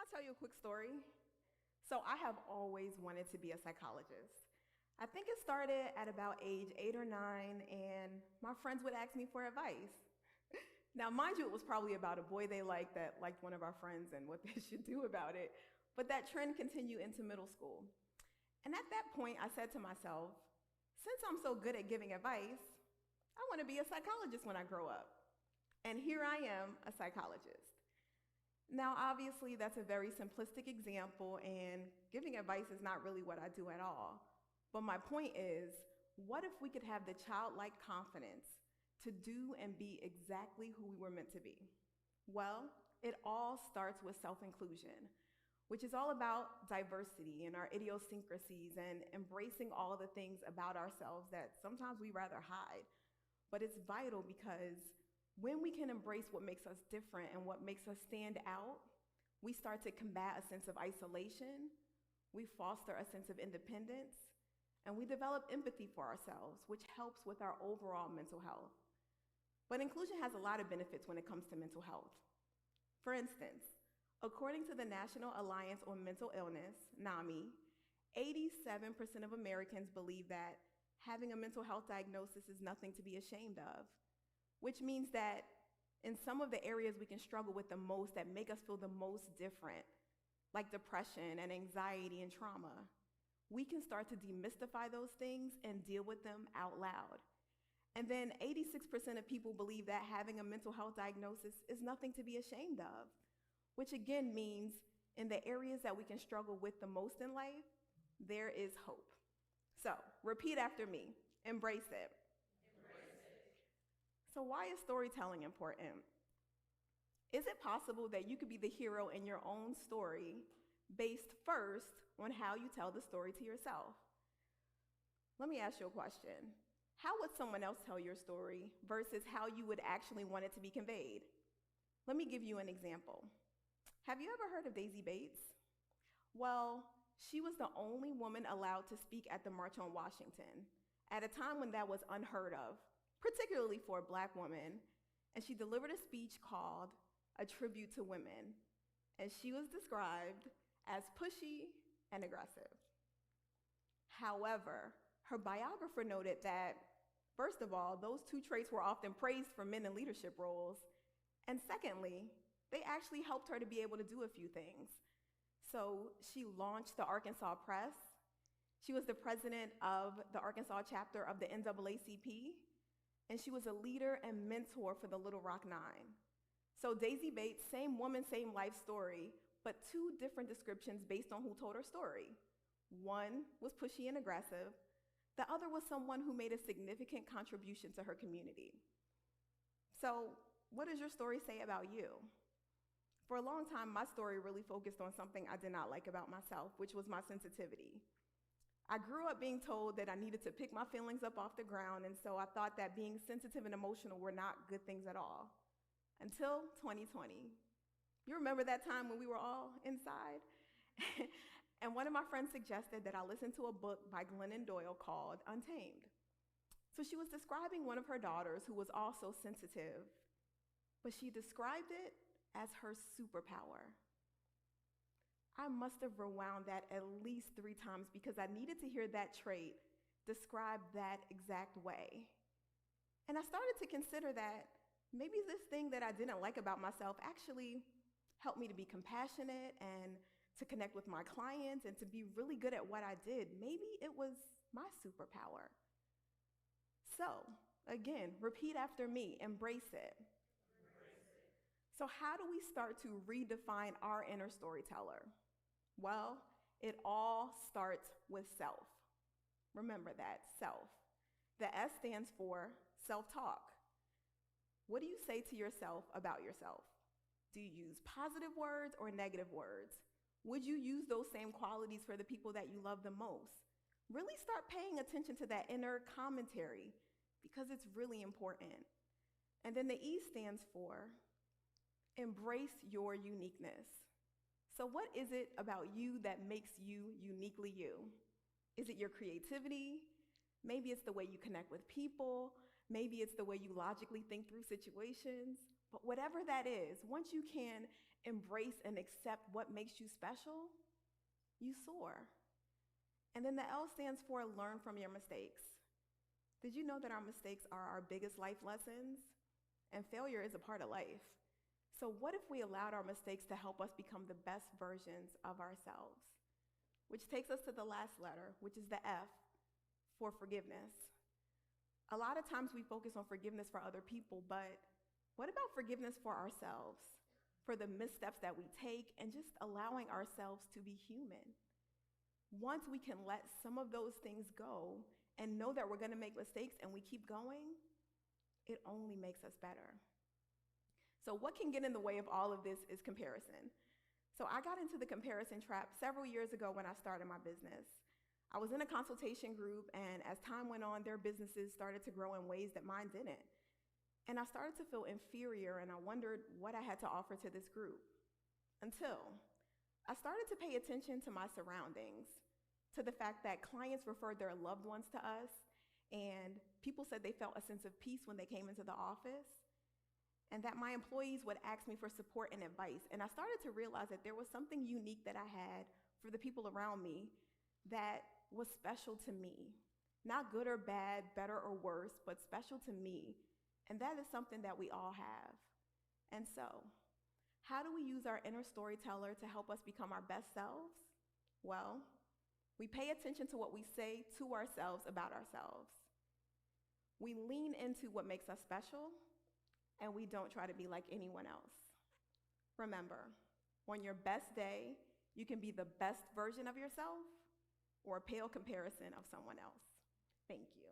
tell you a quick story? So I have always wanted to be a psychologist. I think it started at about age 8 or 9, and my friends would ask me for advice. Now, mind you, it was probably about a boy they liked that liked one of our friends and what they should do about it, but that trend continued into middle school. And at that point, I said to myself, since I'm so good at giving advice, I want to be a psychologist when I grow up. And here I am, a psychologist. Now, obviously, that's a very simplistic example, and giving advice is not really what I do at all. But my point is, what if we could have the childlike confidence to do and be exactly who we were meant to be? Well, it all starts with self-inclusion, which is all about diversity and our idiosyncrasies and embracing all the things about ourselves that sometimes we rather hide. But it's vital because when we can embrace what makes us different and what makes us stand out, we start to combat a sense of isolation, we foster a sense of independence, and we develop empathy for ourselves, which helps with our overall mental health. But inclusion has a lot of benefits when it comes to mental health. For instance, according to the National Alliance on Mental Illness, NAMI, 87% of Americans believe that having a mental health diagnosis is nothing to be ashamed of, which means that in some of the areas we can struggle with the most that make us feel the most different, like depression and anxiety and trauma, we can start to demystify those things and deal with them out loud. And then 86% of people believe that having a mental health diagnosis is nothing to be ashamed of, which again means in the areas that we can struggle with the most in life, there is hope. So repeat after me, embrace it. Embrace it. So why is storytelling important? Is it possible that you could be the hero in your own story based first on how you tell the story to yourself? Let me ask you a question. How would someone else tell your story versus how you would actually want it to be conveyed? Let me give you an example. Have you ever heard of Daisy Bates? Well, she was the only woman allowed to speak at the March on Washington at a time when that was unheard of, particularly for a Black woman, and she delivered a speech called A Tribute to Women, and she was described as pushy and aggressive. However, her biographer noted that, first of all, those two traits were often praised for men in leadership roles, and secondly, they actually helped her to be able to do a few things. So she launched the Arkansas Press. She was the president of the Arkansas chapter of the NAACP, and she was a leader and mentor for the Little Rock Nine. So Daisy Bates, same woman, same life story, but two different descriptions based on who told her story. One was pushy and aggressive. The other was someone who made a significant contribution to her community. So what does your story say about you? For a long time, my story really focused on something I did not like about myself, which was my sensitivity. I grew up being told that I needed to pick my feelings up off the ground, and so I thought that being sensitive and emotional were not good things at all. Until 2020. You remember that time when we were all inside? And one of my friends suggested that I listen to a book by Glennon Doyle called Untamed. So she was describing one of her daughters who was also sensitive, but she described it as her superpower. I must have rewound that at least 3 times because I needed to hear that trait described that exact way. And I started to consider that maybe this thing that I didn't like about myself actually helped me to be compassionate and to connect with my clients and to be really good at what I did. Maybe it was my superpower. So, again, repeat after me, embrace it. So how do we start to redefine our inner storyteller? Well, it all starts with self. Remember that, self. The S stands for self-talk. What do you say to yourself about yourself? Do you use positive words or negative words? Would you use those same qualities for the people that you love the most? Really start paying attention to that inner commentary because it's really important. And then the E stands for embrace your uniqueness. So what is it about you that makes you uniquely you? Is it your creativity? Maybe it's the way you connect with people. Maybe it's the way you logically think through situations. But whatever that is, once you can embrace and accept what makes you special, you soar. And then the L stands for learn from your mistakes. Did you know that our mistakes are our biggest life lessons? And failure is a part of life. So what if we allowed our mistakes to help us become the best versions of ourselves? Which takes us to the last letter, which is the F, for forgiveness. A lot of times we focus on forgiveness for other people, but what about forgiveness for ourselves? For the missteps that we take and just allowing ourselves to be human. Once we can let some of those things go and know that we're going to make mistakes and we keep going, it only makes us better. So what can get in the way of all of this is comparison. So I got into the comparison trap several years ago when I started my business. I was in a consultation group, and as time went on, their businesses started to grow in ways that mine didn't. And I started to feel inferior, and I wondered what I had to offer to this group. Until I started to pay attention to my surroundings, to the fact that clients referred their loved ones to us, and people said they felt a sense of peace when they came into the office, and that my employees would ask me for support and advice. And I started to realize that there was something unique that I had for the people around me that was special to me. Not good or bad, better or worse, but special to me. And that is something that we all have. And so, how do we use our inner storyteller to help us become our best selves? Well, we pay attention to what we say to ourselves about ourselves. We lean into what makes us special, and we don't try to be like anyone else. Remember, on your best day, you can be the best version of yourself or a pale comparison of someone else. Thank you.